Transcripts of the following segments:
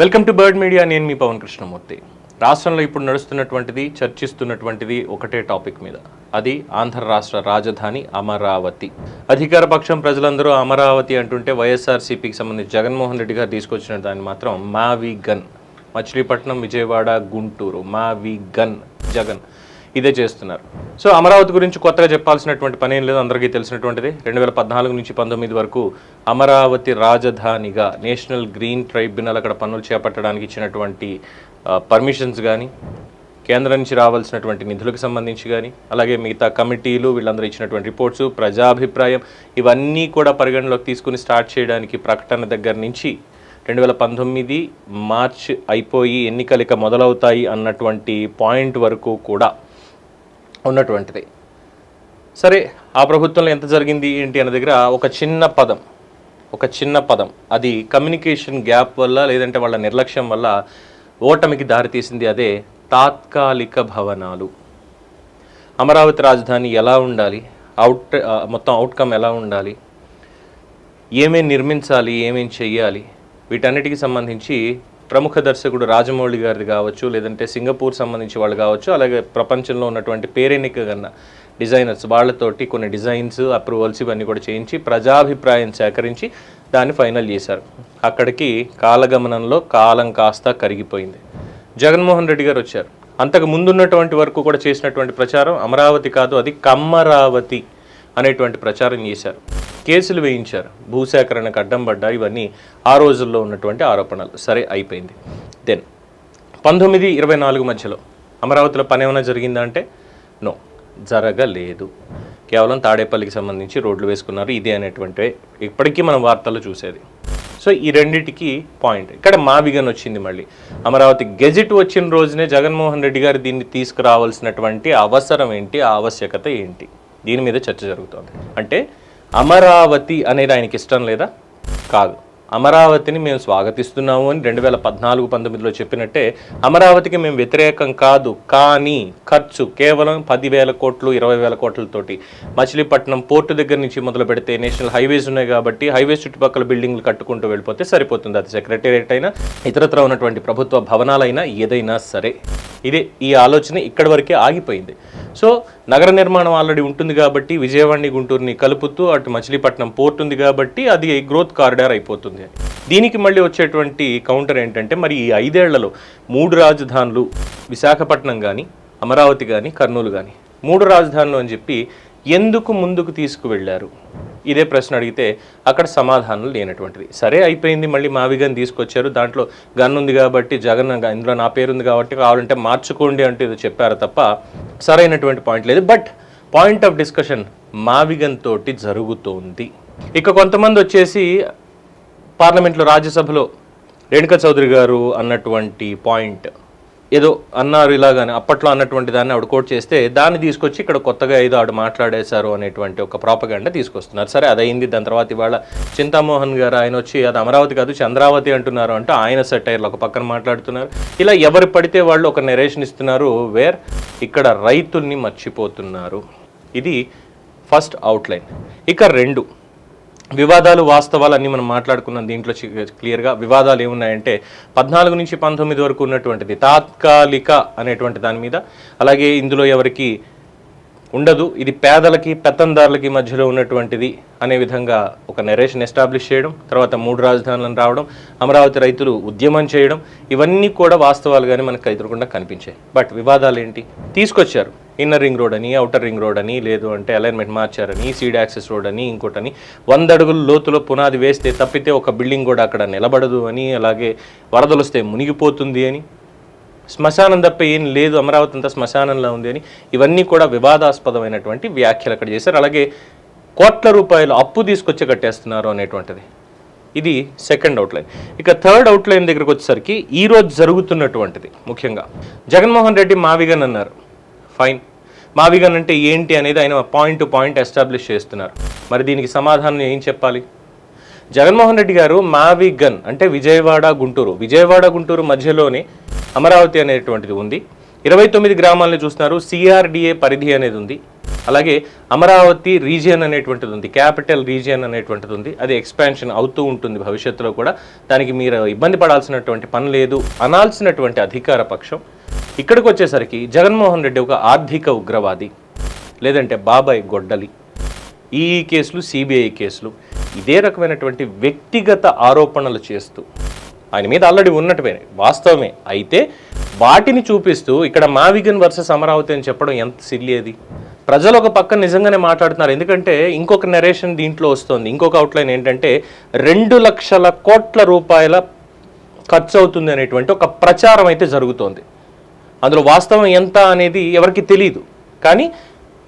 Welcome to bird media. నేను మీ పవన్ కృష్ణమూర్తి. రాష్ట్రంలో ఇప్పుడు నడుస్తున్నటువంటిది, చర్చిస్తున్నటువంటిది ఒకటే టాపిక్ మీద. అది ఆంధ్ర రాష్ట్ర రాజధాని అమరావతి. అధికార పక్షం ప్రజలందరూ అమరావతి అంటుంటే వైఎస్ఆర్సీపీకి సంబంధించి జగన్మోహన్ రెడ్డి గారు తీసుకొచ్చిన దాన్ని మాత్రం మావి గన్, మచిలీపట్నం, విజయవాడ, గుంటూరు, మావి గన్ జగన్ ఇదే చేస్తున్నారు. సో అమరావతి గురించి కొత్తగా చెప్పాల్సినటువంటి పని ఏం లేదు, అందరికీ తెలిసినటువంటిది. 2014 నుంచి 19 వరకు అమరావతి రాజధానిగా నేషనల్ గ్రీన్ ట్రైబ్యునల్ అక్కడ పనులు చేపట్టడానికి ఇచ్చినటువంటి పర్మిషన్స్ కానీ, కేంద్రం నుంచి రావాల్సినటువంటి నిధులకు సంబంధించి కానీ, అలాగే మిగతా కమిటీలు వీళ్ళందరూ ఇచ్చినటువంటి రిపోర్ట్స్, ప్రజాభిప్రాయం ఇవన్నీ కూడా పరిగణలోకి తీసుకుని స్టార్ట్ చేయడానికి ప్రకటన దగ్గర నుంచి 2019 మార్చ్ అయిపోయి ఎన్నికలు ఇక మొదలవుతాయి అన్నటువంటి పాయింట్ వరకు కూడా ఉన్నటువంటిది. సరే, ఆ ప్రభుత్వంలో ఎంత జరిగింది ఏంటి అన్న దగ్గర ఒక చిన్న పదం అది కమ్యూనికేషన్ గ్యాప్ వల్ల, లేదంటే వాళ్ళ నిర్లక్ష్యం వల్ల ఓటమికి దారితీసింది. అదే తాత్కాలిక భవనాలు. అమరావతి రాజధాని ఎలా ఉండాలి, మొత్తం అవుట్కమ్ ఎలా ఉండాలి, ఏమేమి నిర్మించాలి, ఏమేమి చెయ్యాలి, వీటన్నిటికి సంబంధించి ప్రముఖ దర్శకుడు రాజమౌళి గారిది కావచ్చు, లేదంటే సింగపూర్ సంబంధించి వాళ్ళు కావచ్చు, అలాగే ప్రపంచంలో ఉన్నటువంటి పేరెన్నిక కన్నా డిజైనర్స్ వాళ్ళతోటి కొన్ని డిజైన్స్, అప్రూవల్స్ ఇవన్నీ కూడా చేయించి ప్రజాభిప్రాయం సేకరించి దాన్ని ఫైనల్ చేశారు. అక్కడికి కాలగమనంలో కాలం కాస్త కరిగిపోయింది. జగన్మోహన్ రెడ్డి గారు వచ్చారు. అంతకు ముందున్నటువంటి వరకు కూడా చేసినటువంటి ప్రచారం అమరావతి కాదు, అది కమ్మరావతి అనేటువంటి ప్రచారం చేశారు. కేసులు వేయించారు, భూసేకరణకు అడ్డం పడ్డా, ఇవన్నీ ఆ రోజుల్లో ఉన్నటువంటి ఆరోపణలు. సరే, అయిపోయింది. దెన్ 19-24 మధ్యలో అమరావతిలో పని ఏమైనా జరిగిందా అంటే నో, జరగలేదు. కేవలం తాడేపల్లికి సంబంధించి రోడ్లు వేసుకున్నారు, ఇదే అనేటువంటి ఇప్పటికీ మనం వార్తలు చూసేది. సో ఈ రెండింటికి పాయింట్ ఇక్కడ మావిగన్ వచ్చింది. మళ్ళీ అమరావతి గెజిట్ వచ్చిన రోజునే జగన్మోహన్ రెడ్డి గారు దీన్ని తీసుకురావాల్సినటువంటి అవసరం ఏంటి, ఆవశ్యకత ఏంటి, దీని మీద చర్చ జరుగుతోంది. అంటే అమరావతి అనేది ఆయనకి ఇష్టం లేదా? కాదు. అమరావతిని మేము స్వాగతిస్తున్నాము అని 2014-19లో చెప్పినట్టే అమరావతికి మేము వ్యతిరేకం కాదు, కానీ ఖర్చు కేవలం 10,000 కోట్లు 20,000 కోట్లతోటి మచిలీపట్నం పోర్టు దగ్గర నుంచి మొదలు పెడితే నేషనల్ హైవేస్ ఉన్నాయి కాబట్టి హైవేస్ చుట్టుపక్కల బిల్డింగ్లు కట్టుకుంటూ వెళ్ళిపోతే సరిపోతుంది. అది సెక్రటేరియట్ అయినా, ఇతరత్ర ఉన్నటువంటి ప్రభుత్వ భవనాలైనా, ఏదైనా సరే. ఇదే ఈ ఆలోచన ఇక్కడి వరకే ఆగిపోయింది. సో నగర నిర్మాణం ఆల్రెడీ ఉంటుంది కాబట్టి విజయవాడని, గుంటూరుని కలుపుతూ అటు మచిలీపట్నం పోర్ట్ ఉంది కాబట్టి అది గ్రోత్ కారిడార్ అయిపోతుంది. దీనికి మళ్ళీ వచ్చేటువంటి కౌంటర్ ఏంటంటే, మరి ఈ 5 ఏళ్లలో 3 రాజధానులు, విశాఖపట్నం కానీ, అమరావతి కానీ, కర్నూలు కానీ 3 రాజధానులు అని చెప్పి ఎందుకు ముందుకు తీసుకువెళ్ళారు? ఇదే ప్రశ్న అడిగితే అక్కడ సమాధానం లేనటువంటిది. సరే, అయిపోయింది. మళ్ళీ మావిగన్ తీసుకొచ్చారు, దాంట్లో గన్ ఉంది కాబట్టి జగన్ ఇందులో నా పేరు ఉంది కాబట్టి కావాలంటే మార్చుకోండి అంటూ ఇది చెప్పారు తప్ప సరైనటువంటి పాయింట్ లేదు. బట్ పాయింట్ ఆఫ్ డిస్కషన్ మావిగన్ తోటి జరుగుతోంది. ఇక కొంతమంది వచ్చేసి పార్లమెంట్లో, రాజ్యసభలో రేణుకా చౌదరి గారు అన్నటువంటి పాయింట్ ఏదో అన్నారు ఇలాగానే, అప్పట్లో అన్నటువంటి దాన్ని ఆవిడ కోట్ చేస్తే దాన్ని తీసుకొచ్చి ఇక్కడ కొత్తగా ఏదో ఆవిడ మాట్లాడేశారు అనేటువంటి ఒక ప్రాపగాండా తీసుకొస్తున్నారు. సరే, అదైంది. దాని తర్వాత ఇవాళ చింతామోహన్ గారు ఆయన వచ్చి అది అమరావతి కాదు చంద్రావతి అంటున్నారు అంటూ ఆయన సెటైర్లు ఒక పక్కన మాట్లాడుతున్నారు. ఇలా ఎవరు పడితే వాళ్ళు ఒక నెరేషన్ ఇస్తున్నారు, వేర్ ఇక్కడ రైతుల్ని మర్చిపోతున్నారు. ఇది ఫస్ట్ అవుట్లైన్. ఇక 2 వివాదాలు, వాస్తవాలు అన్నీ మనం మాట్లాడుకున్నాం. దీంట్లో క్లియర్గా వివాదాలు ఏమున్నాయంటే 14 నుంచి 19 వరకు ఉన్నటువంటిది తాత్కాలిక అనేటువంటి దాని మీద, అలాగే ఇందులో ఎవరికి ఉండదు, ఇది పేదలకి పెత్తందారులకి మధ్యలో ఉన్నటువంటిది అనే విధంగా ఒక నెరేషన్ ఎస్టాబ్లిష్ చేయడం, తర్వాత 3 రాజధానులను రావడం, అమరావతి రైతులు ఉద్యమం చేయడం, ఇవన్నీ కూడా వాస్తవాలుగానే మనకు ఎదురకుండా కనిపించాయి. బట్ వివాదాలు ఏంటి? తీసుకొచ్చారు ఇన్నర్ రింగ్ రోడ్ అని, అవుటర్ రింగ్ రోడ్ అని, లేదు అంటే అలైన్మెంట్ మార్చారని, సీడ్ యాక్సెస్ రోడ్ అని, ఇంకోటని, 100 అడుగుల లోతులో పునాది వేస్తే తప్పితే ఒక బిల్డింగ్ కూడా అక్కడ నిలబడదు అని, అలాగే వరదలు వస్తే మునిగిపోతుంది అని, శ్మశానం తప్ప ఏం లేదు, అమరావతి అంతా శ్మశానంలో ఉంది అని, ఇవన్నీ కూడా వివాదాస్పదమైనటువంటి వ్యాఖ్యలు అక్కడ చేశారు. అలాగే కోట్ల రూపాయలు అప్పు తీసుకొచ్చి కట్టేస్తున్నారు అనేటువంటిది. ఇది సెకండ్ అవుట్లైన్. ఇక థర్డ్ అవుట్లైన్ దగ్గరకు వచ్చేసరికి ఈరోజు జరుగుతున్నటువంటిది ముఖ్యంగా జగన్మోహన్ రెడ్డి మావిగన్ అన్నారు. ఫైన్, మావిగన్ అంటే ఏంటి అనేది ఆయన పాయింట్ టు పాయింట్ ఎస్టాబ్లిష్ చేస్తున్నారు. మరి దీనికి సమాధానం ఏం చెప్పాలి? జగన్మోహన్ రెడ్డి గారు మావిగన్ అంటే విజయవాడ, గుంటూరు మధ్యలోనే అమరావతి అనేటువంటిది ఉంది. 29 గ్రామాలను చూస్తున్నారు. సిఆర్డిఏ పరిధి అనేది ఉంది. అలాగే అమరావతి రీజియన్ అనేటువంటిది ఉంది, క్యాపిటల్ రీజియన్ అనేటువంటిది ఉంది, అది ఎక్స్పాన్షన్ అవుతూ ఉంటుంది భవిష్యత్తులో కూడా, దానికి మీరు ఇబ్బంది పడాల్సినటువంటి పని లేదు అనాల్సినటువంటి అధికార పక్షం ఇక్కడికి వచ్చేసరికి జగన్మోహన్ రెడ్డి ఒక ఆర్థిక ఉగ్రవాది, లేదంటే బాబాయ్ గొడ్డలి, ఈ కేసులు సిబిఐ కేసులు, ఇదే రకమైనటువంటి వ్యక్తిగత ఆరోపణలు చేస్తూ ఆయన మీద ఆల్రెడీ ఉన్నట్టువే వాస్తవమే అయితే వాటిని చూపిస్తూ ఇక్కడ మావిగన్ వర్సెస్ అమరావతి అని చెప్పడం ఎంత సిల్లీ అది. ప్రజలు ఒక పక్కన నిజంగానే మాట్లాడుతున్నారు, ఎందుకంటే ఇంకొక నెరేషన్ దీంట్లో వస్తుంది. ఇంకొక అవుట్లైన్ ఏంటంటే 2 లక్షల కోట్ల రూపాయల ఖర్చు అవుతుంది అనేటువంటి ఒక ప్రచారం అయితే జరుగుతోంది. అందులో వాస్తవం ఎంత అనేది ఎవరికి తెలియదు, కానీ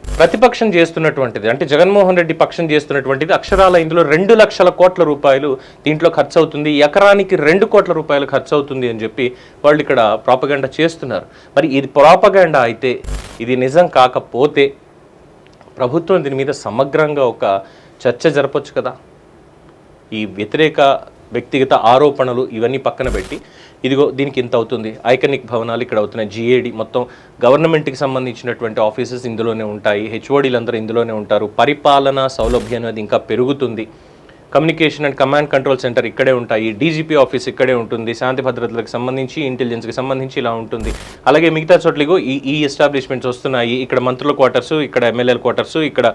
ప్రతిపక్షం చేస్తున్నటువంటిది అంటే జగన్మోహన్ రెడ్డి పక్షం చేస్తున్నటువంటిది అక్షరాల ఇందులో 2 లక్షల కోట్ల రూపాయలు దీంట్లో ఖర్చు అవుతుంది, ఎకరానికి 2 కోట్ల రూపాయలు ఖర్చు అవుతుంది అని చెప్పి వాళ్ళు ఇక్కడ ప్రాపగండా చేస్తున్నారు. మరి ఇది ప్రాపగండా అయితే, ఇది నిజం కాకపోతే ప్రభుత్వం దీని మీద సమగ్రంగా ఒక చర్చ జరపొచ్చు కదా. ఈ వ్యతిరేక వ్యక్తిగత ఆరోపణలు ఇవన్నీ పక్కన పెట్టి ఇదిగో దీనికి ఇంత అవుతుంది, ఐకానిక్ భవనాలు ఇక్కడ అవుతున్నాయి, జిఏడి మొత్తం గవర్నమెంట్కి సంబంధించినటువంటి ఆఫీసెస్ ఇందులోనే ఉంటాయి, హెచ్ఓడీలు అందరూ ఇందులోనే ఉంటారు, పరిపాలనా సౌలభ్యం అనేది ఇంకా పెరుగుతుంది, communication and command control centre ఇక్కడే ఉంటాయి, డీజీపీ ఆఫీస్ ఇక్కడే ఉంటుంది, శాంతి భద్రతలకు సంబంధించి ఇంటెలిజెన్స్కి సంబంధించి ఇలా ఉంటుంది. అలాగే మిగతా చోట్లగో ఈ ఎస్టాబ్లిష్మెంట్స్ వస్తున్నాయి, ఇక్కడ మంత్రుల క్వార్టర్సు, ఇక్కడ ఎమ్మెల్యేల క్వార్టర్సు, ఇక్కడ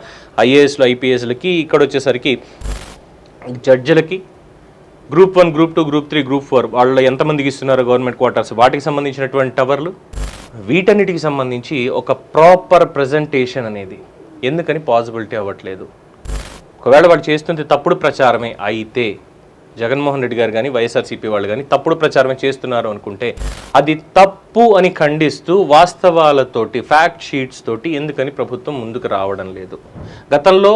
ఐఏఎస్లు ఐపీఎస్లకి, ఇక్కడ వచ్చేసరికి జడ్జిలకి గ్రూప్ 1 గ్రూప్ 2 గ్రూప్ 3 గ్రూప్ 4 వాళ్ళు ఎంతమందికి ఇస్తున్నారు గవర్నమెంట్ క్వార్టర్స్, వాటికి సంబంధించినటువంటి టవర్లు, వీటన్నిటికి సంబంధించి ఒక ప్రాపర్ ప్రజెంటేషన్ అనేది ఎందుకని పాసిబిలిటీ అవ్వట్లేదు. ఒకవేళ వాళ్ళు చేస్తుంది తప్పుడు ప్రచారమే అయితే, జగన్మోహన్ రెడ్డి గారు కానీ వైఎస్ఆర్సీపీ వాళ్ళు కానీ తప్పుడు ప్రచారమే చేస్తున్నారు అనుకుంటే అది తప్పు అని ఖండిస్తూ వాస్తవాలతోటి ఫ్యాక్ట్ షీట్స్ తోటి ఎందుకని ప్రభుత్వం ముందుకు రావడం లేదు. గతంలో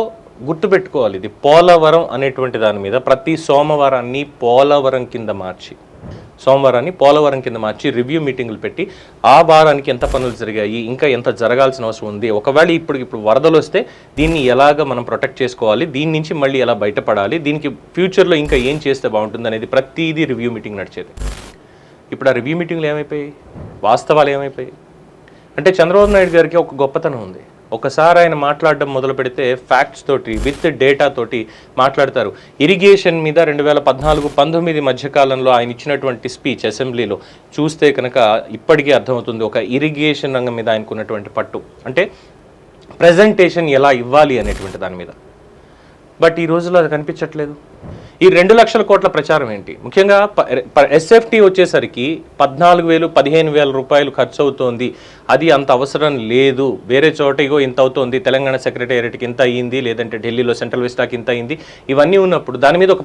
గుర్తుపెట్టుకోవాలి, ఇది పోలవరం అనేటువంటి దాని మీద ప్రతి సోమవారాన్ని పోలవరం కింద మార్చి రివ్యూ మీటింగులు పెట్టి ఆ వారానికి ఎంత పనులు జరిగాయి, ఇంకా ఎంత జరగాల్సిన అవసరం ఉంది, ఒకవేళ ఇప్పుడు వరదలు వస్తే దీన్ని ఎలాగ మనం ప్రొటెక్ట్ చేసుకోవాలి, దీని నుంచి మళ్ళీ ఎలా బయటపడాలి, దీనికి ఫ్యూచర్లో ఇంకా ఏం చేస్తే బాగుంటుంది అనేది ప్రతిదీ రివ్యూ మీటింగ్ నడిచేది. ఇప్పుడు ఆ రివ్యూ మీటింగ్లు ఏమైపోయాయి, వాస్తవాలు ఏమైపోయాయి అంటే చంద్రబాబు నాయుడు గారికి ఒక గొప్పతనం ఉంది. ఒకసారి ఆయన మాట్లాడడం మొదలు పెడితే ఫ్యాక్ట్స్ తోటి విత్ డేటా తోటి మాట్లాడతారు. ఇరిగేషన్ మీద 2014-19 మధ్యకాలంలో ఆయన ఇచ్చినటువంటి స్పీచ్ అసెంబ్లీలో చూస్తే కనుక ఇప్పటికీ అర్థమవుతుంది ఒక ఇరిగేషన్ రంగం మీద ఆయనకున్నటువంటి పట్టు, అంటే ప్రజెంటేషన్ ఎలా ఇవ్వాలి అనేటువంటి దాని మీద. బట్ ఈ రోజుల్లో అది కనిపించట్లేదు. ఈ 2 లక్షల కోట్ల ప్రచారం ఏంటి, ముఖ్యంగా ఎస్ఎఫ్టీ వచ్చేసరికి 14,000-15,000 రూపాయలు ఖర్చు అవుతోంది, అది అంత అవసరం లేదు, వేరే చోట ఇగో ఇంత అవుతోంది, తెలంగాణ సెక్రటేరియట్కి ఇంత అయ్యింది, లేదంటే ఢిల్లీలో సెంట్రల్ విస్టాకి ఇంత అయ్యింది, ఇవన్నీ ఉన్నప్పుడు దాని మీద ఒక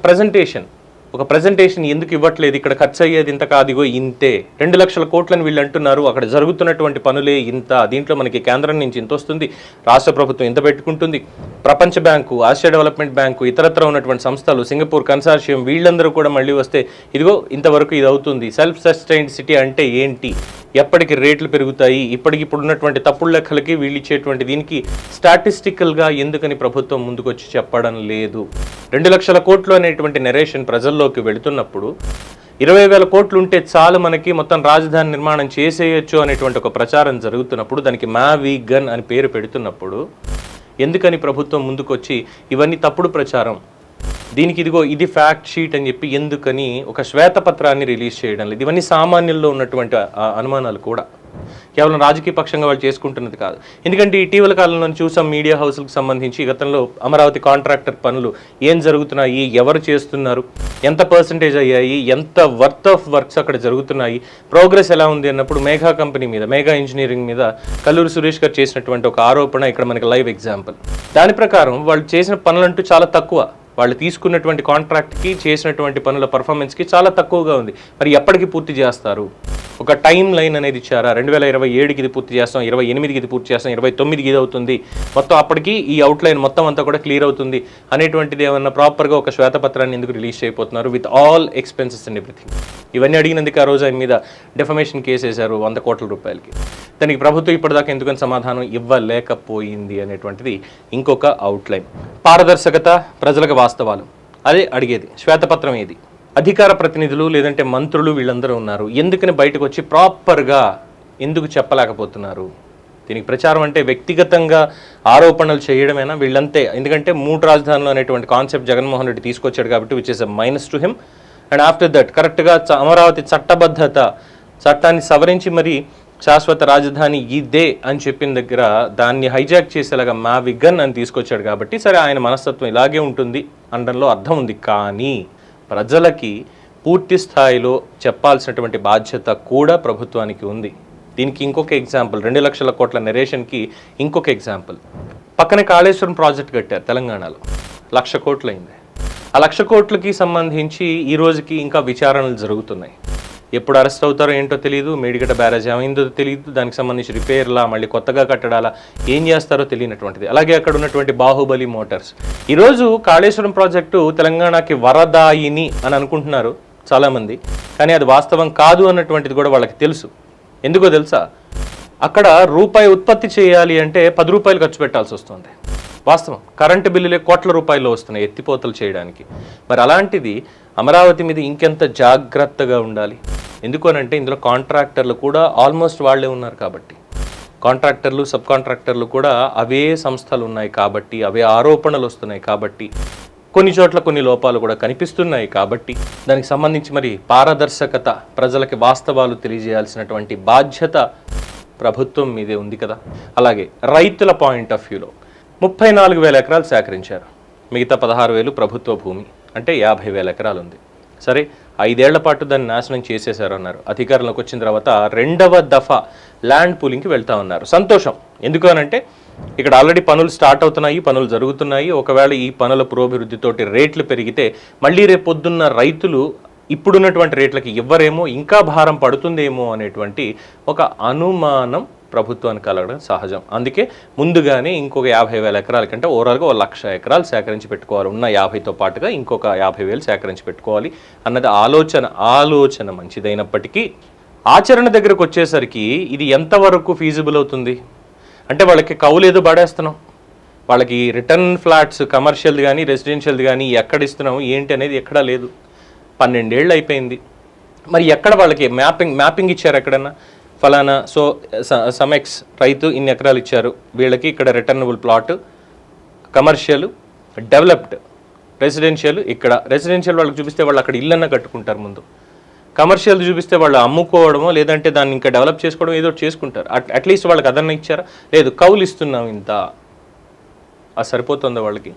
ప్రజెంటేషన్ ఎందుకు ఇవ్వట్లేదు, ఇక్కడ ఖర్చు అయ్యేది ఇంత కాదు, ఇగో ఇంతే, 2 లక్షల కోట్లని వీళ్ళు అంటున్నారు, అక్కడ జరుగుతున్నటువంటి పనులే ఇంత, దీంట్లో మనకి కేంద్రం నుంచి ఇంత వస్తుంది, రాష్ట్ర ప్రభుత్వం ఇంత పెట్టుకుంటుంది, ప్రపంచ బ్యాంకు, ఆసియా డెవలప్మెంట్ బ్యాంకు, ఇతరత్ర ఉన్నటువంటి సంస్థలు, సింగపూర్ కన్సార్షియం, వీళ్ళందరూ కూడా మళ్ళీ వస్తే ఇదిగో ఇంతవరకు ఇది అవుతుంది. సెల్ఫ్ సస్టైన్డ్ సిటీ అంటే ఏంటి, ఎప్పటికి రేట్లు పెరుగుతాయి, ఇప్పుడు ఉన్నటువంటి తప్పుడు లెక్కలకి వీళ్ళు ఇచ్చేటువంటి దీనికి స్టాటిస్టికల్గా ఎందుకని ప్రభుత్వం ముందుకొచ్చి చెప్పడం లేదు. 2 లక్షల కోట్లు అనేటువంటి నెరేషన్ ప్రజల్లోకి వెళుతున్నప్పుడు 20,000 కోట్లు ఉంటే చాలు మనకి మొత్తం రాజధాని నిర్మాణం చేసేయచ్చు అనేటువంటి ఒక ప్రచారం జరుగుతున్నప్పుడు, దానికి మావిగన్ అని పేరు పెడుతున్నప్పుడు ఎందుకని ప్రభుత్వం ముందుకొచ్చి ఇవన్నీ తప్పుడు ప్రచారం, దీనికి ఇదిగో ఇది ఫ్యాక్ట్ షీట్ అని చెప్పి ఎందుకని ఒక శ్వేతపత్రాన్ని రిలీజ్ చేయడం లేదు. ఇవన్నీ సామాన్యుల్లో ఉన్నటువంటి అనుమానాలు కూడా, కేవలం రాజకీయ పక్షంగా వాళ్ళు చేసుకుంటున్నది కాదు. ఎందుకంటే ఇటీవల కాలంలో చూసాం మీడియా హౌస్లకు సంబంధించి గతంలో అమరావతి కాంట్రాక్టర్ పనులు ఏం జరుగుతున్నాయి, ఎవరు చేస్తున్నారు, ఎంత పర్సంటేజ్ అయ్యాయి, ఎంత వర్త్ ఆఫ్ వర్క్స్ అక్కడ జరుగుతున్నాయి, ప్రోగ్రెస్ ఎలా ఉంది అన్నప్పుడు మేఘా కంపెనీ మీద, మేఘా ఇంజనీరింగ్ మీద కల్లూరి సురేష్ గారు చేసినటువంటి ఒక ఆరోపణ ఇక్కడ మనకి లైవ్ ఎగ్జాంపుల్. దాని ప్రకారం వాళ్ళు చేసిన పనులంటూ చాలా తక్కువ, వాళ్ళు తీసుకున్నటువంటి కాంట్రాక్ట్కి చేసినటువంటి పనుల పర్ఫార్మెన్స్కి చాలా తక్కువగా ఉంది. మరి ఎప్పటికి పూర్తి చేస్తారు, ఒక టైం లైన్ అనేది ఇచ్చారా, 2027కి ఇది పూర్తి చేస్తాం, 28కి ఇది పూర్తి చేస్తాం, 29కి ఇది అవుతుంది, మొత్తం అప్పటికి ఈ అవుట్లైన్ మొత్తం అంతా కూడా క్లియర్ అవుతుంది అనేటువంటిది ఏమన్నా ప్రాపర్గా ఒక శ్వేతపత్రాన్ని ఎందుకు రిలీజ్ చేయబోతున్నారు with all expenses and everything. ఇవన్నీ అడిగినందుకు ఆ రోజు ఆయన మీద డెఫమేషన్ కేసు వేశారు 100 కోట్ల రూపాయలకి. దానికి ప్రభుత్వం ఇప్పటిదాకా ఎందుకని సమాధానం ఇవ్వలేకపోయింది అనేటువంటిది ఇంకొక అవుట్లైన్. పారదర్శకత, ప్రజలకు వాస్తవాలు, అదే అడిగేది. శ్వేతపత్రం ఏది, అధికార ప్రతినిధులు లేదంటే మంత్రులు వీళ్ళందరూ ఉన్నారు, ఎందుకని బయటకు వచ్చి ప్రాపర్గా ఎందుకు చెప్పలేకపోతున్నారు, దీనికి ప్రచారం అంటే వ్యక్తిగతంగా ఆరోపణలు చేయడమేనా? వీళ్ళంతే. ఎందుకంటే 3 రాజధానులు అనేటువంటి కాన్సెప్ట్ జగన్మోహన్ రెడ్డి తీసుకొచ్చాడు కాబట్టి which is a minus to him. And after that కరెక్ట్గా అమరావతి చట్టబద్ధత చట్టాన్ని సవరించి మరి శాశ్వత రాజధాని ఇదే అని చెప్పిన దగ్గర దాన్ని హైజాక్ చేసేలాగా మా విగన్ అని తీసుకొచ్చాడు కాబట్టి సరే ఆయన మనస్తత్వం ఇలాగే ఉంటుంది అనడంలో అర్థం ఉంది. కానీ ప్రజలకి పూర్తి స్థాయిలో చెప్పాల్సినటువంటి బాధ్యత కూడా ప్రభుత్వానికి ఉంది. దీనికి ఇంకొక ఎగ్జాంపుల్ 2 లక్షల కోట్ల నెరేషన్కి ఇంకొక ఎగ్జాంపుల్. పక్కనే కాళేశ్వరం ప్రాజెక్ట్ కట్టారు తెలంగాణలో, 1,00,000 కోట్లు అయింది. ఆ 1,00,000 కోట్లకి సంబంధించి ఈ రోజుకి ఇంకా విచారణలు జరుగుతున్నాయి. ఎప్పుడు అరెస్ట్ అవుతారో ఏంటో తెలియదు, మేడిగడ్డ బ్యారేజ్ ఏమైందో తెలియదు, దానికి సంబంధించి రిపేర్లా మళ్ళీ కొత్తగా కట్టడాలా ఏం చేస్తారో తెలియనటువంటిది. అలాగే అక్కడ ఉన్నటువంటి బాహుబలి మోటార్స్. ఈరోజు కాళేశ్వరం ప్రాజెక్టు తెలంగాణకి వరదాయిని అని అనుకుంటున్నారు చాలామంది, కానీ అది వాస్తవం కాదు అన్నటువంటిది కూడా వాళ్ళకి తెలుసు. ఎందుకో తెలుసా? అక్కడ రూపాయి ఉత్పత్తి చేయాలి అంటే 10 రూపాయలు ఖర్చు పెట్టాల్సి వస్తుంది. వాస్తవం. కరెంటు బిల్లులే కోట్ల రూపాయలు వస్తున్నాయి ఎత్తిపోతలు చేయడానికి. మరి అలాంటిది అమరావతి మీద ఇంకెంత జాగ్రత్తగా ఉండాలి. ఎందుకు అనంటే ఇందులో కాంట్రాక్టర్లు కూడా ఆల్మోస్ట్ వాళ్ళే ఉన్నారు కాబట్టి, కాంట్రాక్టర్లు సబ్ కాంట్రాక్టర్లు కూడా అవే సంస్థలు ఉన్నాయి కాబట్టి, అవే ఆరోపణలు వస్తున్నాయి కాబట్టి, కొన్ని చోట్ల కొన్ని లోపాలు కూడా కనిపిస్తున్నాయి కాబట్టి దానికి సంబంధించి మరి పారదర్శకత, ప్రజలకి వాస్తవాలు తెలియజేయాల్సినటువంటి బాధ్యత ప్రభుత్వం మీదే ఉంది కదా. అలాగే రైతుల పాయింట్ ఆఫ్ వ్యూలో 34,000 ఎకరాలు సేకరించారు, మిగతా 16,000 ప్రభుత్వ భూమి, అంటే 50,000 ఎకరాలు ఉంది. సరే 5 ఏళ్ల పాటు దాన్ని నాశనం చేసేశారు అన్నారు. అధికారంలోకి వచ్చిన తర్వాత 2వ దఫా ల్యాండ్ పూలింగ్కి వెళ్తా ఉన్నారు. సంతోషం. ఎందుకు అనంటే ఇక్కడ ఆల్రెడీ పనులు స్టార్ట్ అవుతున్నాయి, పనులు జరుగుతున్నాయి. ఒకవేళ ఈ పనుల పురోభివృద్ధితోటి రేట్లు పెరిగితే మళ్ళీ రేపు పొద్దున్న రైతులు ఇప్పుడున్నటువంటి రేట్లకి ఇవ్వరేమో, ఇంకా భారం పడుతుందేమో అనేటువంటి ఒక అనుమానం ప్రభుత్వానికి కలగడం సహజం. అందుకే ముందుగానే ఇంకొక 50,000 ఎకరాల కంటే ఓవరాల్గా 1,00,000 ఎకరాలు సేకరించి పెట్టుకోవాలి. ఉన్న 50తో పాటుగా ఇంకొక 50,000 సేకరించి పెట్టుకోవాలి అన్నది ఆలోచన మంచిదైనప్పటికీ ఆచరణ దగ్గరకు వచ్చేసరికి ఇది ఎంతవరకు ఫీజిబుల్ అవుతుంది అంటే వాళ్ళకి కౌలు ఏదో పడేస్తున్నాం, వాళ్ళకి రిటర్న్ ఫ్లాట్స్ కమర్షియల్ది కానీ రెసిడెన్షియల్ది కానీ ఎక్కడ ఇస్తున్నాం ఏంటి అనేది ఎక్కడా లేదు. 12 ఏళ్ళు అయిపోయింది. మరి ఎక్కడ వాళ్ళకి మ్యాపింగ్ ఇచ్చారు ఎక్కడన్నా? ఫలానా సమెక్స్ రైతు ఇన్ని ఎకరాలు ఇచ్చారు, వీళ్ళకి ఇక్కడ returnable plot, commercial, developed, residential. ఇక్కడ రెసిడెన్షియల్ వాళ్ళకి చూపిస్తే వాళ్ళు అక్కడ ఇల్లన్నా కట్టుకుంటారు ముందు, కమర్షియల్ చూపిస్తే వాళ్ళు అమ్ముకోవడమో లేదంటే దాన్ని ఇంకా డెవలప్ చేసుకోవడం ఏదో చేసుకుంటారు. అట్లీస్ట్ వాళ్ళకి అదన్నా ఇచ్చారా? లేదు, కౌలు ఇస్తున్నాం ఇంత. అది సరిపోతుందా వాళ్ళకి?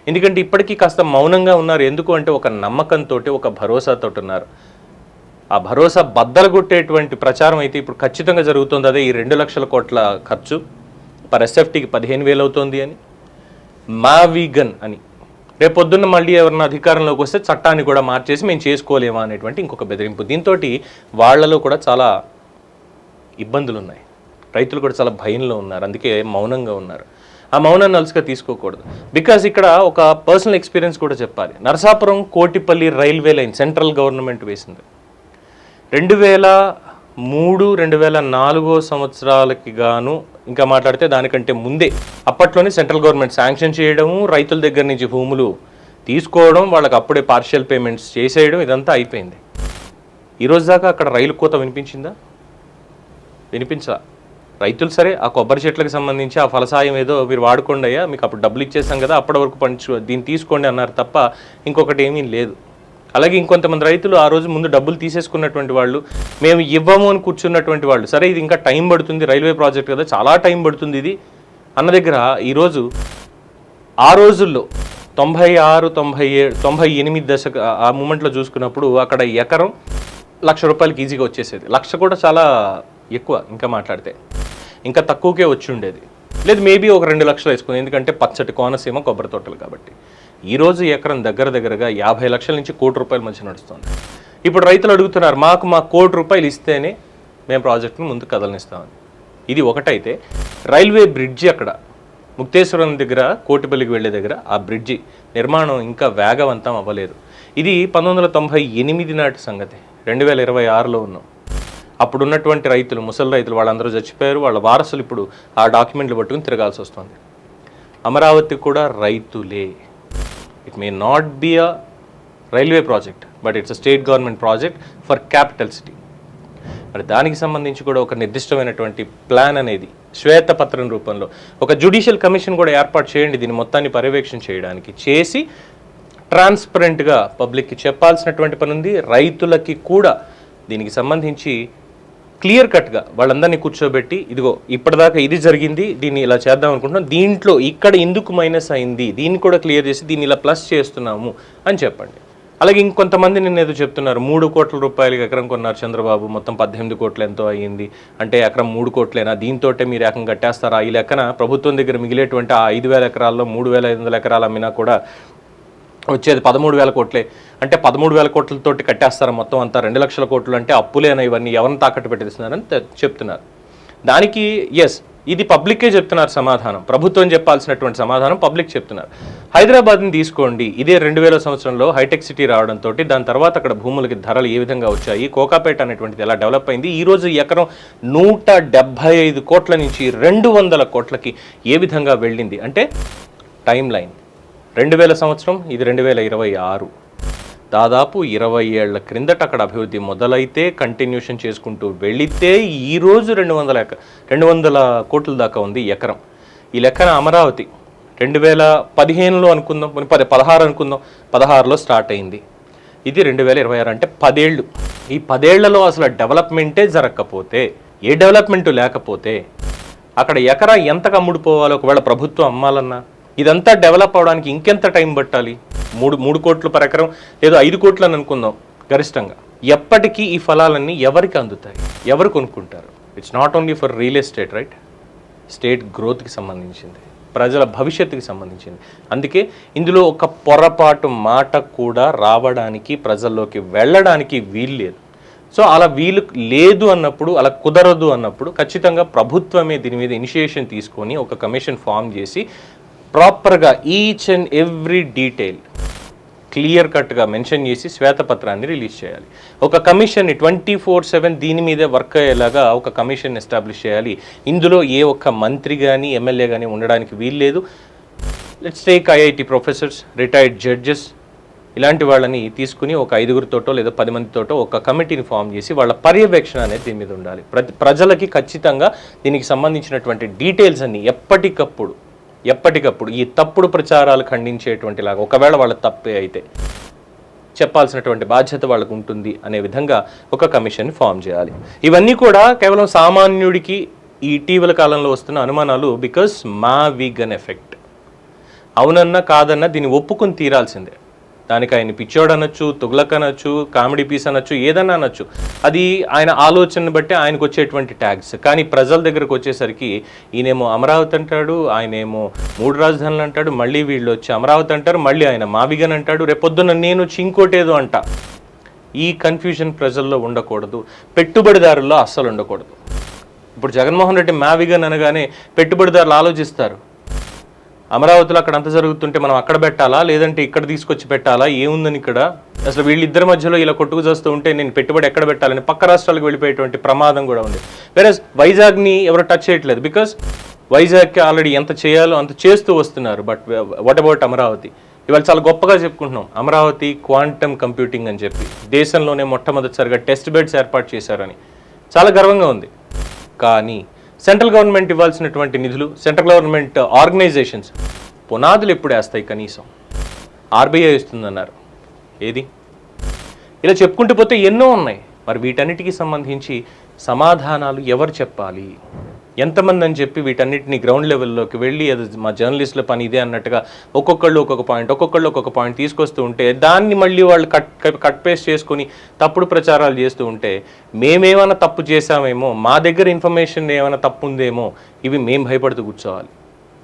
ఎందుకంటే ఇప్పటికీ కాస్త మౌనంగా ఉన్నారు. ఎందుకు అంటే ఒక నమ్మకంతో, ఒక భరోసాతో ఉన్నారు. ఆ భరోసా బద్దలగొట్టేటువంటి ప్రచారం అయితే ఇప్పుడు ఖచ్చితంగా జరుగుతుంది. అదే ఈ 2 లక్షల కోట్ల ఖర్చు పర్ ఎస్ఎఫ్టీకి 15,000 అవుతుంది అని, మా వీగన్ అని. రేపు పొద్దున్న మళ్ళీ ఎవరన్నా అధికారంలోకి వస్తే చట్టాన్ని కూడా మార్చేసి మేము చేసుకోలేమా అనేటువంటి ఇంకొక బెదిరింపు. దీంతో వాళ్లలో కూడా చాలా ఇబ్బందులు ఉన్నాయి. రైతులు కూడా చాలా భయంలో ఉన్నారు. అందుకే మౌనంగా ఉన్నారు. ఆ మౌనాన్ని అలసిగా తీసుకోకూడదు. బికాజ్ ఇక్కడ ఒక పర్సనల్ ఎక్స్పీరియన్స్ కూడా చెప్పాలి. Narasapuram Kotipalli railway line central government వేసింది. 2003, 2004 సంవత్సరాలకి గాను, ఇంకా మాట్లాడితే దానికంటే ముందే అప్పట్లోనే సెంట్రల్ గవర్నమెంట్ శాంక్షన్ చేయడము, రైతుల దగ్గర నుంచి భూములు తీసుకోవడం, వాళ్ళకి అప్పుడే పార్షియల్ పేమెంట్స్ చేసేయడం, ఇదంతా అయిపోయింది. ఈరోజు దాకా అక్కడ రైలు కోత వినిపించిందా? వినిపించలా. రైతులు సరే ఆ కొబ్బరి చెట్లకు సంబంధించి ఆ ఫలసాయం ఏదో మీరు వాడుకోండి అయ్యా, మీకు అప్పుడు డబ్బులు ఇచ్చేసాం కదా, అప్పటి వరకు దీన్ని తీసుకోండి అన్నారు తప్ప ఇంకొకటి ఏమీ లేదు. అలాగే ఇంకొంతమంది రైతులు ఆ రోజు ముందు డబ్బులు తీసేసుకున్నటువంటి వాళ్ళు, మేము ఇవ్వము అని కూర్చున్నటువంటి వాళ్ళు, సరే ఇది ఇంకా టైం పడుతుంది, రైల్వే ప్రాజెక్ట్ కదా చాలా టైం పడుతుంది ఇది అన్న దగ్గర ఈరోజు ఆ రోజుల్లో 96, 97, 98 దశక ఆ మూమెంట్లో చూసుకున్నప్పుడు అక్కడ ఎకరం ₹1,00,000 ఈజీగా వచ్చేసేది. 1,00,000 కూడా చాలా ఎక్కువ. ఇంకా మాట్లాడితే ఇంకా తక్కువకే వచ్చి ఉండేది. లేదు మేబీ ఒక 2 లక్షలు వేసుకుంది, ఎందుకంటే పచ్చటి కోనసీమ కొబ్బరి తోటలు కాబట్టి. ఈరోజు ఎకరం దగ్గరగా 50 లక్షల నుంచి ₹1,00,00,000 మధ్య నడుస్తుంది. ఇప్పుడు రైతులు అడుగుతున్నారు, మాకు ₹1,00,00,000 ఇస్తేనే మేము ప్రాజెక్టును ముందు కదలనిస్తామని. ఇది ఒకటైతే రైల్వే బ్రిడ్జి అక్కడ ముక్తేశ్వరం దగ్గర కోటిపల్లికి వెళ్ళే దగ్గర ఆ బ్రిడ్జి నిర్మాణం ఇంకా వేగవంతం అవ్వలేదు. ఇది 1998 నాటి సంగతి. 2026లో ఉన్నాం. అప్పుడున్నటువంటి రైతులు, ముసలి రైతులు వాళ్ళందరూ చచ్చిపోయారు. వాళ్ళ వారసులు ఇప్పుడు ఆ డాక్యుమెంట్లు పట్టుకుని తిరగాల్సి వస్తుంది. అమరావతి కూడా రైతులే. It may not be a railway project, but it's a state government project for capital city. మరి దానికి సంబంధించి కూడా ఒక నిర్దిష్టమైనటువంటి ప్లాన్ అనేది శ్వేతపత్రం రూపంలో ఒక జ్యుడిషియల్ కమిషన్ కూడా ఏర్పాటు చేయండి, దీన్ని మొత్తాన్ని పర్యవేక్షణ చేయడానికి. చేసి ట్రాన్స్పరెంట్గా పబ్లిక్కి చెప్పాల్సినటువంటి పని ఉంది. రైతులకి కూడా దీనికి సంబంధించి క్లియర్ కట్గా వాళ్ళందరినీ కూర్చోబెట్టి, ఇదిగో ఇప్పటిదాకా ఇది జరిగింది, దీన్ని ఇలా చేద్దాం అనుకుంటున్నాం, దీంట్లో ఇక్కడ ఎందుకు మైనస్ అయింది దీన్ని కూడా క్లియర్ చేసి దీన్ని ఇలా ప్లస్ చేస్తున్నాము అని చెప్పండి. అలాగే ఇంకొంతమంది నిన్న ఏదో చెప్తున్నారు, 3 కోట్ల రూపాయలకి ఎకరం కొన్నారు చంద్రబాబు, మొత్తం 18 కోట్లు ఎంతో అయ్యింది అంటే ఎకరం 3 కోట్లేనా, దీంతో మీరు ఏకం కట్టేస్తారా? ఈ లెక్కన ప్రభుత్వం దగ్గర మిగిలేటువంటి ఆ 5,000 ఎకరాల్లో 3,500 ఎకరాలు అమ్మినా కూడా వచ్చేది 13,000 కోట్లే. అంటే 13,000 కోట్లతోటి కట్టేస్తారు మొత్తం అంతా, 2 లక్షల కోట్లు అంటే అప్పులేనా ఇవన్నీ, ఎవరిని తాకట్టు పెట్టిస్తున్నారని చెప్తున్నారు. దానికి ఎస్, ఇది పబ్లిక్కే చెప్తున్నారు సమాధానం, ప్రభుత్వం చెప్పాల్సినటువంటి సమాధానం పబ్లిక్ చెప్తున్నారు. హైదరాబాద్ని తీసుకోండి, ఇదే 2000 సంవత్సరంలో హైటెక్ సిటీ రావడంతో దాని తర్వాత అక్కడ భూములకి ధరలు ఏ విధంగా వచ్చాయి, కోకాపేట అనేటువంటిది ఎలా డెవలప్ అయింది, ఈరోజు ఎకరం 175 కోట్ల నుంచి 200 కోట్లకి ఏ విధంగా వెళ్ళింది అంటే టైం లైన్ 2000 సంవత్సరం, ఇది 2026, దాదాపు 20 ఏళ్ల క్రిందట అక్కడ అభివృద్ధి మొదలైతే కంటిన్యూషన్ చేసుకుంటూ వెళితే ఈరోజు 200 కోట్ల దాకా ఉంది ఎకరం. ఈ లెక్కన అమరావతి 2015లో అనుకుందాం, 16 అనుకుందాం, 16లో స్టార్ట్ అయింది, ఇది 2026 అంటే 10 ఏళ్ళు. ఈ 10 ఏళ్లలో అసలు డెవలప్మెంటే జరగకపోతే, ఏ డెవలప్మెంటు లేకపోతే అక్కడ ఎకరా ఎంతకు అమ్ముడుపోవాలో ఒకవేళ ప్రభుత్వం అమ్మాలన్నా ఇదంతా డెవలప్ అవడానికి ఇంకెంత టైం పట్టాలి? 3 కోట్లు పర్ ఎకరం, ఏదో 5 కోట్లు అని అనుకుందాం గరిష్టంగా. ఎప్పటికీ ఈ ఫలాలన్నీ ఎవరికి అందుతాయి, ఎవరు కొనుక్కుంటారు? It's not only for real estate, right? State గ్రోత్కి సంబంధించింది, ప్రజల భవిష్యత్తుకి సంబంధించింది. అందుకే ఇందులో ఒక పొరపాటు మాట కూడా రావడానికి, ప్రజల్లోకి వెళ్ళడానికి వీలు లేదు. సో అలా వీలు లేదు అన్నప్పుడు, అలా కుదరదు అన్నప్పుడు ఖచ్చితంగా ప్రభుత్వమే దీని మీద ఇనిషియేషన్ తీసుకొని ఒక కమిషన్ ఫామ్ చేసి ప్రాపర్గా each and every detail clear కట్గా మెన్షన్ చేసి శ్వేతపత్రాన్ని రిలీజ్ చేయాలి. ఒక కమిషన్ని 24/7 దీని మీదే వర్క్ అయ్యేలాగా ఒక కమిషన్ ఎస్టాబ్లిష్ చేయాలి. ఇందులో ఏ ఒక్క మంత్రి కానీ ఎమ్మెల్యే కానీ ఉండడానికి వీల్లేదు. Let's take IIT professors, retired judges, ఇలాంటి వాళ్ళని తీసుకుని ఒక 5గురితోటో లేదా 10 మందితోటో ఒక కమిటీని ఫామ్ చేసి వాళ్ళ పర్యవేక్షణ అనేది దీని మీద ఉండాలి. ప్రజలకి ఖచ్చితంగా దీనికి సంబంధించినటువంటి డీటెయిల్స్ అన్ని ఎప్పటికప్పుడు ఈ తప్పుడు ప్రచారాలు ఖండించేటువంటి లాగా, ఒకవేళ వాళ్ళ తప్పే అయితే చెప్పాల్సినటువంటి బాధ్యత వాళ్ళకు ఉంటుంది అనే విధంగా ఒక కమిషన్ ఫామ్ చేయాలి. ఇవన్నీ కూడా కేవలం సామాన్యుడికి ఈ ఇటీవల కాలంలో వస్తున్న అనుమానాలు, బికాస్ మా వీగన్ ఎఫెక్ట్. అవునన్నా కాదన్నా దీన్ని ఒప్పుకొని తీరాల్సిందే. దానికి ఆయన పిచ్చోడు అనొచ్చు, తుగ్లక్ అనొచ్చు, కామెడీ పీస్ అనొచ్చు, ఏదన్నా అనొచ్చు, అది ఆయన ఆలోచనను బట్టి ఆయనకు వచ్చేటువంటి ట్యాగ్స్. కానీ ప్రజల దగ్గరకు వచ్చేసరికి ఈయనేమో అమరావతి అంటాడు, ఆయనేమో 3 రాజధానులు అంటాడు, మళ్ళీ వీళ్ళు వచ్చి అమరావతి అంటారు, మళ్ళీ ఆయన మావిగన్ అంటాడు, రేపొద్దున నేను వచ్చి ఇంకోటేదో అంట. ఈ కన్ఫ్యూజన్ ప్రజల్లో ఉండకూడదు, పెట్టుబడిదారుల్లో అస్సలు ఉండకూడదు. ఇప్పుడు జగన్మోహన్ రెడ్డి మావిగన్ అనగానే పెట్టుబడిదారులు ఆలోచిస్తారు, అమరావతిలో అక్కడ అంత జరుగుతుంటే మనం అక్కడ పెట్టాలా, లేదంటే ఇక్కడ తీసుకొచ్చి పెట్టాలా, ఏముందని ఇక్కడ అసలు వీళ్ళిద్దరి మధ్యలో ఇలా కొట్టుకు చేస్తూ ఉంటే నేను పెట్టుబడి ఎక్కడ పెట్టాలని పక్క రాష్ట్రాలకు వెళ్ళిపోయేటువంటి ప్రమాదం కూడా ఉంది. వేరేస్ వైజాగ్ని ఎవరు టచ్ చేయట్లేదు, బికాస్ వైజాగ్కి ఆల్రెడీ ఎంత చేయాలో అంత చేస్తూ వస్తున్నారు. But what about Amaravati? ఇవాళ చాలా గొప్పగా చెప్పుకుంటున్నాం, అమరావతి క్వాంటమ్ కంప్యూటింగ్ అని చెప్పి దేశంలోనే మొట్టమొదటిసారిగా టెస్ట్ బెడ్స్ ఏర్పాటు చేశారని చాలా గర్వంగా ఉంది. కానీ సెంట్రల్ గవర్నమెంట్ ఇవ్వాల్సినటువంటి నిధులు, సెంట్రల్ గవర్నమెంట్ ఆర్గనైజేషన్స్ పునాదులు ఎప్పుడు వేస్తాయి? కనీసం ఆర్బీఐ ఇస్తుందన్నారు, ఏది? ఇలా చెప్పుకుంటూ పోతే ఎన్నో ఉన్నాయి. మరి వీటన్నిటికీ సంబంధించి సమాధానాలు ఎవరు చెప్పాలి, ఎంతమంది అని చెప్పి వీటన్నిటిని గ్రౌండ్ లెవెల్లోకి వెళ్ళి అది మా జర్నలిస్టుల పని ఇదే అన్నట్టుగా ఒక్కొక్కళ్ళు ఒక్కొక్క పాయింట్ తీసుకొస్తూ ఉంటే దాన్ని మళ్ళీ వాళ్ళు కట్ పేస్ట్ చేసుకొని తప్పుడు ప్రచారాలు చేస్తూ ఉంటే మేమేమైనా తప్పు చేశామేమో, మా దగ్గర ఇన్ఫర్మేషన్ ఏమైనా తప్పు ఉందేమో, ఇవి మేము భయపడుతూ కూర్చోవాలి.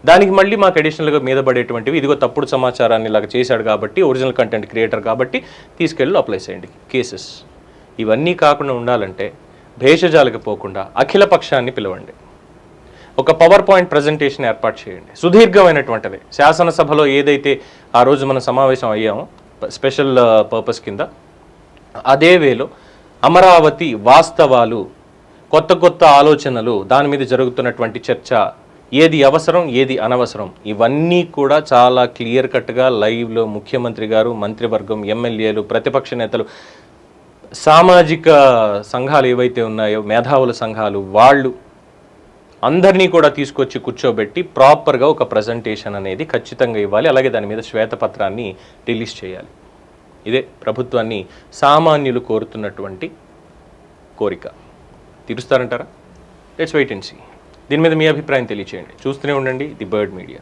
దానికి మళ్ళీ మాకు అడిషనల్గా మీద పడేటువంటివి, ఇదిగో తప్పుడు సమాచారాన్ని ఇలాగ చేశాడు కాబట్టి, ఒరిజినల్ కంటెంట్ క్రియేటర్ కాబట్టి తీసుకెళ్ళి అప్లై చేయండి కేసెస్. ఇవన్నీ కాకుండా ఉండాలంటే భేషజాలకు పోకుండా అఖిల పక్షాన్ని పిలవండి, ఒక పవర్ పాయింట్ ప్రజెంటేషన్ ఏర్పాటు చేయండి, సుదీర్ఘమైనటువంటిది. శాసనసభలో ఏదైతే ఆ రోజు మనం సమావేశం అయ్యామో స్పెషల్ పర్పస్ కింద, అదే వేలో అమరావతి వాస్తవాలు, కొత్త ఆలోచనలు, దాని మీద జరుగుతున్నటువంటి చర్చ, ఏది అవసరం ఏది అనవసరం, ఇవన్నీ కూడా చాలా క్లియర్ కట్గా లైవ్లో ముఖ్యమంత్రి గారు, మంత్రివర్గం, ఎమ్మెల్యేలు, ప్రతిపక్ష నేతలు, సామాజిక సంఘాలు ఏవైతే ఉన్నాయో, మేధావుల సంఘాలు, వాళ్ళు అందరినీ కూడా తీసుకొచ్చి కూర్చోబెట్టి ప్రాపర్గా ఒక ప్రజెంటేషన్ అనేది ఖచ్చితంగా ఇవ్వాలి. అలాగే దాని మీద శ్వేతపత్రాన్ని రిలీజ్ చేయాలి. ఇదే ప్రభుత్వాన్ని సామాన్యులు కోరుతున్నటువంటి కోరిక. తీరుస్తారంటారా? Let's wait and see. దీని మీద మీ అభిప్రాయం తెలియచేయండి. చూస్తూనే ఉండండి ది బర్డ్ మీడియా.